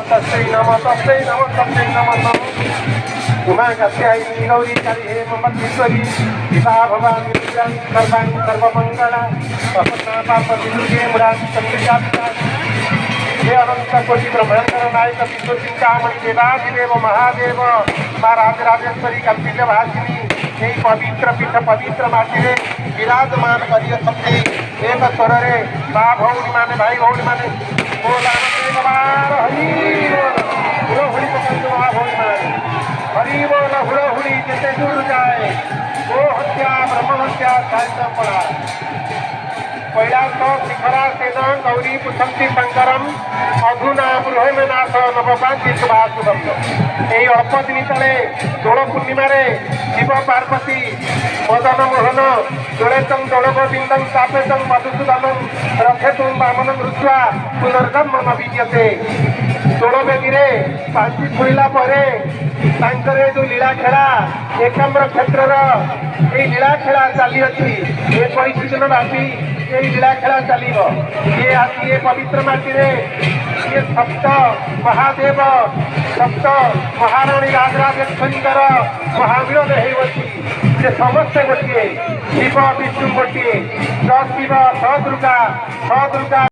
तस्मै नमः तस्मै नमः तस्मै नमः नमः उमा कात्यायनी गौरी काली हेमवतीश्वरी शिवा भवानी दुर्गा सर्वाणि सर्वमङ्गला प्रसन्ना पार्वती दुर्गे मुरारी चन्द्रिका हे अनंत कोटि ब्रह्मांड नायक विश्व चिंतामणि देवादिदेव महादेव माँ राजराजेश्वरी कल्पित भाषिनी यही पवित्र पीठ पवित्र माटी विराजमान करिए शक्ति एक स्वर रे बा भौणी माने भाई भौणी माने बोला हरि हुड़ी पकड़ महाभौणी माने हरि बोल हुड़ी जिते दूर जाए गो हत्या ब्रह्म हत्या कार्यक्रम पड़ा कैलास शिखरा सेन गौरी पुछंती शंकरम अधुना बृहमेनाथ नवपांति शुभाशुभम यही अल्प दिन तले दोल पूर्णिमा शिव पार्वती मदन मोहन दोलेतं दोलगोविंदं तापेतं मधुसूदनं रथेतुं वामनं ऋत्वा पुनर्जन्म न विद्यते दोल बेदी पांचि छुईला जो लीला खेला एकाम्र क्षेत्र ये लीला खेला चली अच्छी 21 दिन व्यापी ये लीला खेला चलो ये आज ये पवित्र माटी ये सप्त महादेव सप्त महाराणी राजराजेश्वरी महाविरोध हो समस्ते गोटे शिव विष्णु गोटे शिव स दुर्गा